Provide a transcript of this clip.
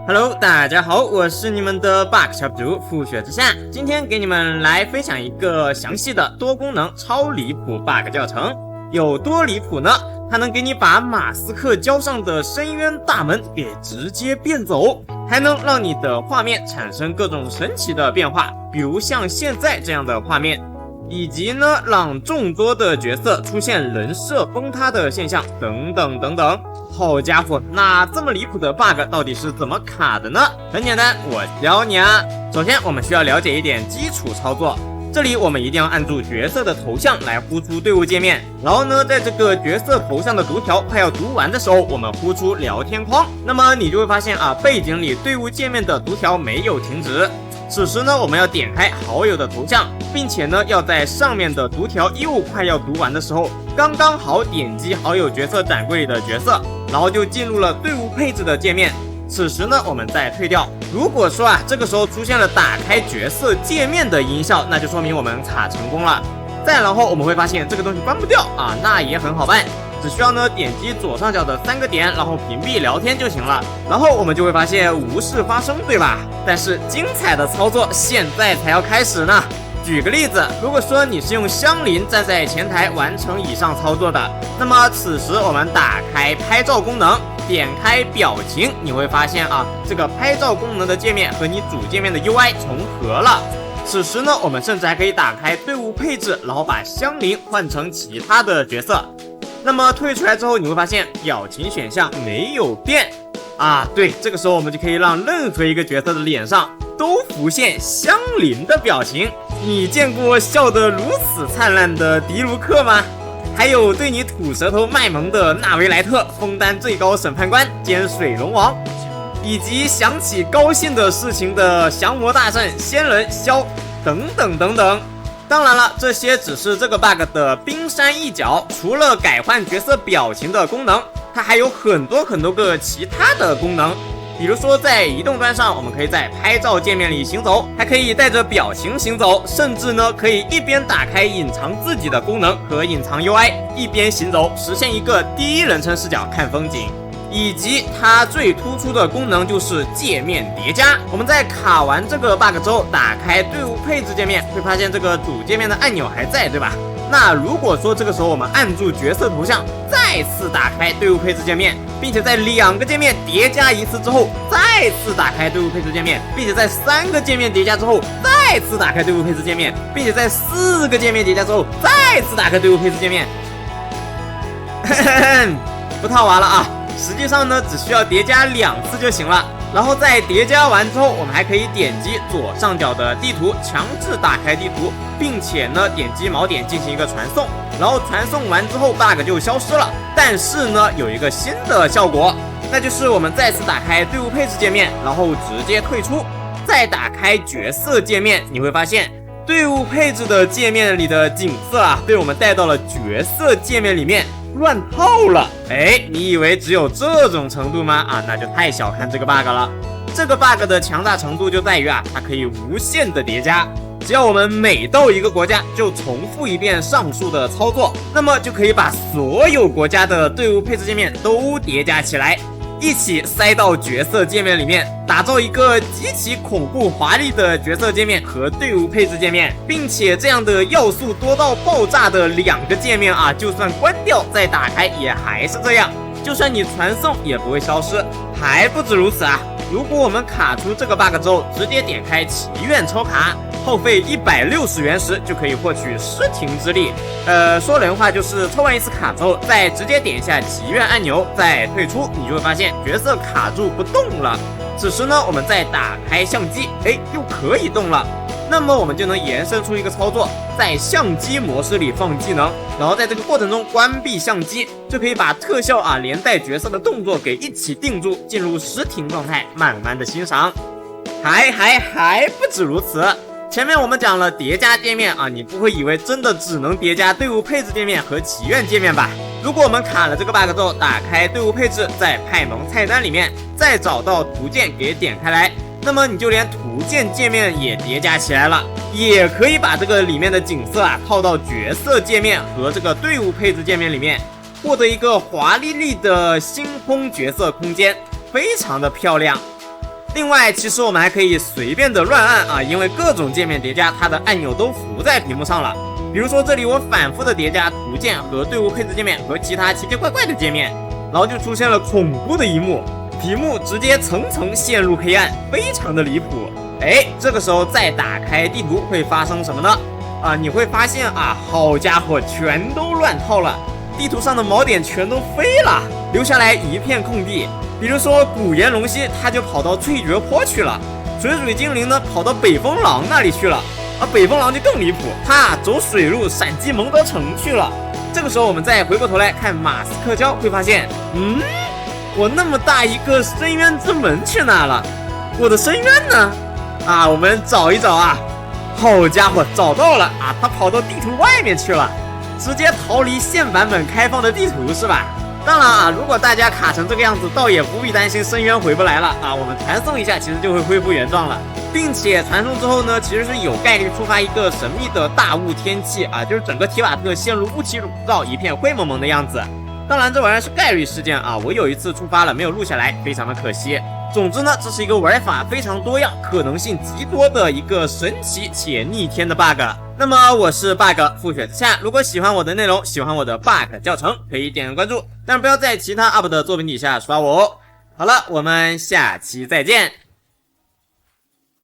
Hello， 大家好，我是你们的 bug 小主复学之下，今天给你们来分享一个详细的多功能超离谱 bug 教程。有多离谱呢？它能给你把马斯克交上的深渊大门给直接变走，还能让你的画面产生各种神奇的变化，比如像现在这样的画面，以及呢让众多的角色出现人设崩塌的现象等等等等。好家伙，那这么离谱的 bug 到底是怎么卡的呢？很简单，我教你啊。首先我们需要了解一点基础操作，这里我们一定要按住角色的头像来呼出队伍界面，然后呢在这个角色头像的读条快要读完的时候，我们呼出聊天框，那么你就会发现啊，背景里队伍界面的读条没有停止。此时呢，我们要点开好友的头像，并且呢，要在上面的读条又快要读完的时候，刚刚好点击好友角色展柜里的角色，然后就进入了队伍配置的界面。此时呢，我们再退掉。如果说啊，这个时候出现了打开角色界面的音效，那就说明我们卡成功了。再然后我们会发现这个东西关不掉啊，那也很好办。只需要呢点击左上角的3个点，然后屏蔽聊天就行了，然后我们就会发现无事发生，对吧？但是精彩的操作现在才要开始呢。举个例子，如果说你是用香菱站在前台完成以上操作的，那么此时我们打开拍照功能，点开表情，你会发现啊，这个拍照功能的界面和你主界面的 UI 重合了。此时呢，我们甚至还可以打开队伍配置，然后把香菱换成其他的角色。那么退出来之后，你会发现表情选项没有变啊。对，这个时候我们就可以让任何一个角色的脸上都浮现香菱的表情。你见过笑得如此灿烂的迪卢克吗？还有对你吐舌头卖萌的纳维莱特，枫丹最高审判官兼水龙王，以及想起高兴的事情的降魔大圣仙人萧等等等等。当然了，这些只是这个 bug 的冰山一角，除了改换角色表情的功能，它还有很多个其他的功能。比如说在移动端上，我们可以在拍照界面里行走，还可以带着表情行走，甚至呢可以一边打开隐藏自己的功能和隐藏 UI， 一边行走，实现一个第一人称视角看风景。以及它最突出的功能就是界面叠加。我们在卡完这个 bug 之后，打开队伍配置界面，会发现这个主界面的按钮还在，对吧？那如果说这个时候我们按住角色头像，再次打开队伍配置界面，并且在2个界面叠加一次之后，再次打开队伍配置界面，并且在3个界面叠加之后，再次打开队伍配置界面，并且在4个界面叠加之后，再次打开队伍配置界面。不套娃了啊！实际上呢，只需要叠加2次就行了。然后在叠加完之后，我们还可以点击左上角的地图，强制打开地图，并且呢点击锚点进行一个传送。然后传送完之后 bug 就消失了。但是呢有一个新的效果，那就是我们再次打开队伍配置界面，然后直接退出，再打开角色界面，你会发现队伍配置的界面里的景色啊，被我们带到了角色界面里面。乱套了，你以为只有这种程度吗？啊，那就太小看这个 bug 了。这个 bug 的强大程度就在于啊，它可以无限的叠加。只要我们每到一个国家就重复一遍上述的操作，那么就可以把所有国家的队伍配置界面都叠加起来，一起塞到角色界面里面，打造一个极其恐怖华丽的角色界面和队伍配置界面，并且这样的要素多到爆炸的2个界面啊，就算关掉再打开也还是这样，就算你传送也不会消失。还不止如此啊，如果我们卡出这个 bug 之后，直接点开祈愿抽卡，耗费160元时就可以获取失庭之力。说人话就是抽完一次卡之后，再直接点一下祈愿按钮，再退出，你就会发现角色卡住不动了。此时呢，我们再打开相机，又可以动了。那么我们就能延伸出一个操作，在相机模式里放技能，然后在这个过程中关闭相机，就可以把特效啊连带角色的动作给一起定住，进入实停状态，慢慢的欣赏。还不止如此。前面我们讲了叠加界面啊，你不会以为真的只能叠加队伍配置界面和祈愿界面吧？如果我们卡了这个 bug 之后，打开队伍配置，在派蒙菜单里面再找到图鉴给点开来，那么你就连图鉴界面也叠加起来了，也可以把这个里面的景色啊套到角色界面和这个队伍配置界面里面，获得一个华丽丽的星空角色空间，非常的漂亮。另外，其实我们还可以随便的乱按啊，因为各种界面叠加，它的按钮都浮在屏幕上了。比如说这里我反复的叠加图鉴和队伍配置界面和其他奇奇怪怪的界面，然后就出现了恐怖的一幕，屏幕直接层层陷入黑暗，非常的离谱。这个时候再打开地图会发生什么呢？你会发现啊，好家伙，全都乱套了，地图上的锚点全都飞了，留下来一片空地。比如说古岩龙溪，他就跑到翠绝坡去了；水水精灵呢，跑到北风狼那里去了。北风狼就更离谱，他走水路闪击蒙德城去了。这个时候我们再回过头来看马斯克礁，会发现，我那么大一个深渊之门去哪了？我的深渊呢？我们找一找啊。好家伙，找到了啊！他跑到地图外面去了，直接逃离现版本开放的地图是吧？当然啊，如果大家卡成这个样子，倒也不必担心深渊回不来了啊。我们传送一下，其实就会恢复原状了，并且传送之后呢，其实是有概率触发一个神秘的大雾天气啊，就是整个提瓦特陷入雾气笼罩，一片灰蒙蒙的样子。当然，这玩意儿是概率事件啊，我有一次触发了没有录下来，非常的可惜。总之呢，这是一个玩法非常多样、可能性极多的一个神奇且逆天的 bug。那么我是 bug 覆雪之下，如果喜欢我的内容，喜欢我的 bug 教程，可以点个关注，但不要在其他 UP 的作品底下刷我哦。好了，我们下期再见。